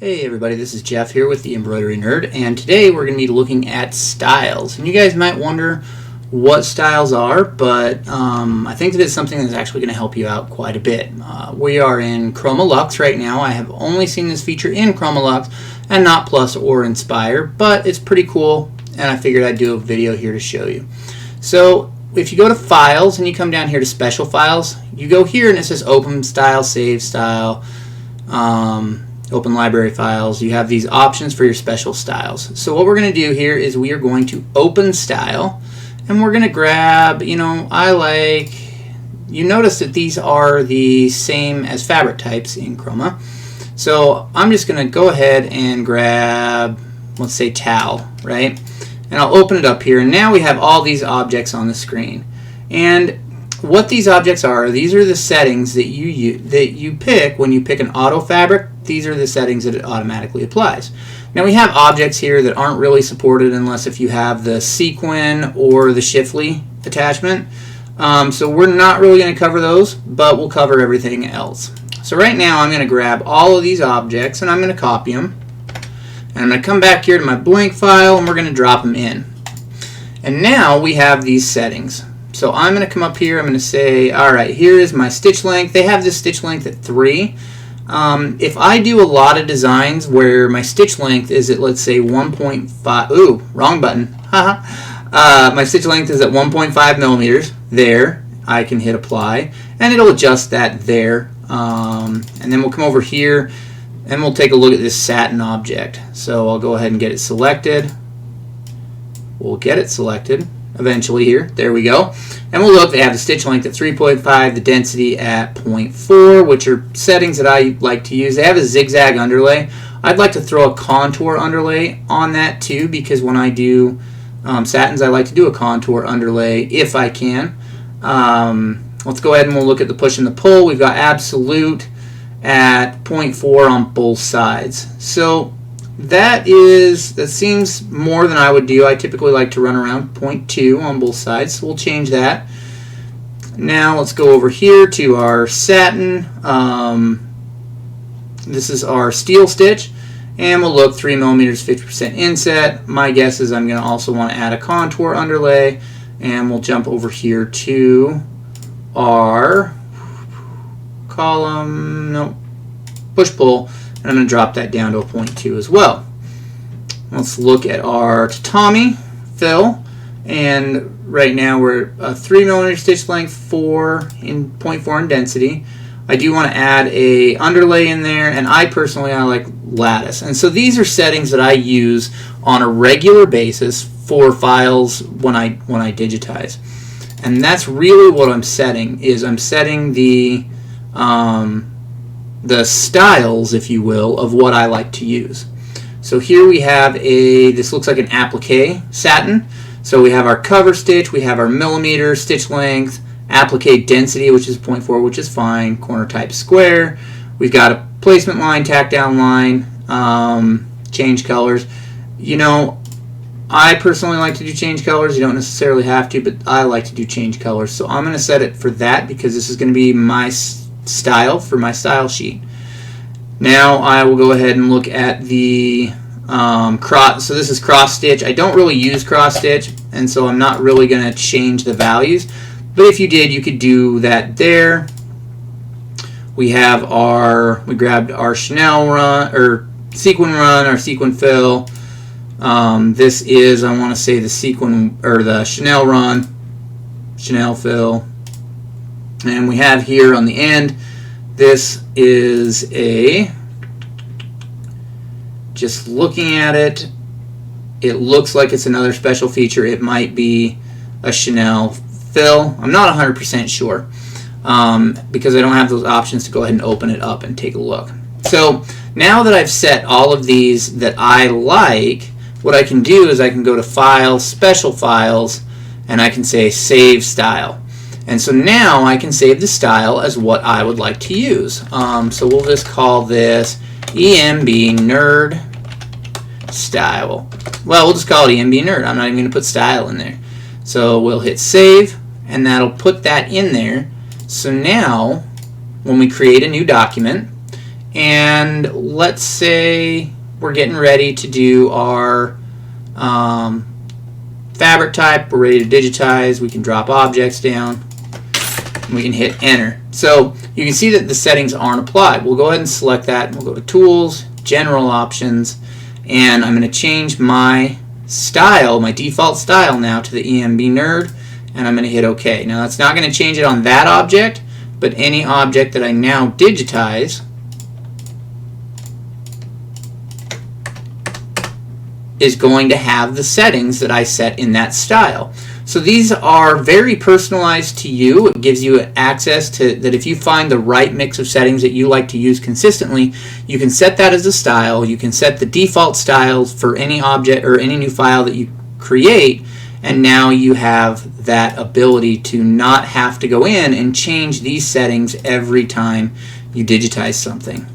Hey everybody, this is Jeff here with the Embroidery Nerd, and today we're going to be looking at styles. And you guys might wonder what styles are, but I think that it's something that's actually going to help you out quite a bit. We are in Chroma Luxe right now. I have only seen this feature in Chroma Luxe and not Plus or Inspire, but it's pretty cool, and I figured I'd do a video here to show you. So if you go to Files and you come down here to Special Files, you go here and it says Open Style, Save Style, Open Library Files. You have these options for your special styles. So what we're going to do here is we are going to open style, and we're going to grab, you notice that these are the same as fabric types in Chroma. So I'm just going to go ahead and grab, let's say towel, right? And I'll open it up here, and now we have all these objects on the screen. And what these objects are, these are the settings that you pick when you pick an auto fabric. These are the settings that it automatically applies. Now we have objects here that aren't really supported unless if you have the sequin or the Shiftly attachment. So we're not really going to cover those, but we'll cover everything else. So right now I'm going to grab all of these objects and I'm going to copy them. And I'm going to come back here to my blank file and we're going to drop them in. And now we have these settings. So I'm going to come up here, I'm going to say, alright, here is my stitch length. They have this stitch length at 3. If I do a lot of designs where my stitch length is at, let's say, 1.5, ooh, wrong button, my stitch length is at 1.5 millimeters, there, I can hit apply, and it'll adjust that there. And then we'll come over here, and we'll take a look at this satin object. So I'll go ahead and get it selected. We'll get it selected eventually here. There we go. And we'll look, they have the stitch length at 3.5, the density at 0.4, which are settings that I like to use. They have a zigzag underlay. I'd like to throw a contour underlay on that too, because when I do satins, I like to do a contour underlay if I can. Let's go ahead and we'll look at the push and the pull. We've got absolute at 0.4 on both sides. So that seems more than I would do. I typically like to run around 0.2 on both sides, so we'll change that. Now let's go over here to our satin. This is our steel stitch, and we'll look 3 millimeters, 50% inset. My guess is I'm going to also want to add a contour underlay, and we'll jump over here to our push-pull. And I'm going to drop that down to a 0.2 as well. Let's look at our tatami fill, and right now we're a 3 millimeter stitch length, 0.4 in density. I do want to add a underlay in there, and I like lattice. And so these are settings that I use on a regular basis for files when I digitize. And that's really what I'm setting. I'm setting the styles, if you will, of what I like to use. So here we have this looks like an applique satin. So we have our cover stitch, we have our millimeter stitch length, applique density, which is 0.4, which is fine, corner type square. We've got a placement line, tack down line, change colors. You know, I personally like to do change colors. You don't necessarily have to, but I like to do change colors. So I'm going to set it for that because this is going to be my style for my style sheet. Now I will go ahead and look at the cross. So this is cross stitch. I don't really use cross stitch, and so I'm not really going to change the values. But if you did, you could do that there. We grabbed our Chanel run or sequin run, our sequin fill. This is, I want to say, the sequin or the Chanel run, Chanel fill. And we have here on the end, this is just looking at it, it looks like it's another special feature. It might be a Chanel fill. I'm not 100% sure because I don't have those options to go ahead and open it up and take a look. So now that I've set all of these that I like, what I can do is I can go to File, Special Files, and I can say Save Style. And so now I can save the style as what I would like to use. So we'll just call this EMB Nerd Style. Well, we'll just call it EMB Nerd. I'm not even going to put style in there. So we'll hit save, and that'll put that in there. So now when we create a new document, and let's say we're getting ready to do our fabric type. We're ready to digitize. We can drop objects down, and we can hit enter. So you can see that the settings aren't applied. We'll go ahead and select that. We'll go to Tools, General Options, and I'm going to change my style, my default style now, to the EMB Nerd, and I'm going to hit OK. Now that's not going to change it on that object, but any object that I now digitize is going to have the settings that I set in that style. So these are very personalized to you. It gives you access to that. If you find the right mix of settings that you like to use consistently, you can set that as a style. You can set the default styles for any object or any new file that you create, and now you have that ability to not have to go in and change these settings every time you digitize something.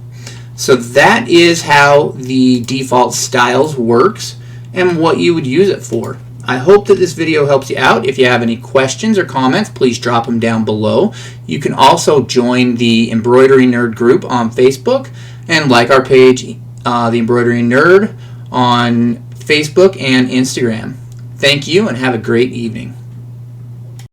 So that is how the default styles works and what you would use it for. I hope that this video helps you out. If you have any questions or comments, please drop them down below. You can also join the Embroidery Nerd group on Facebook and like our page, the Embroidery Nerd, on Facebook and Instagram. Thank you and have a great evening.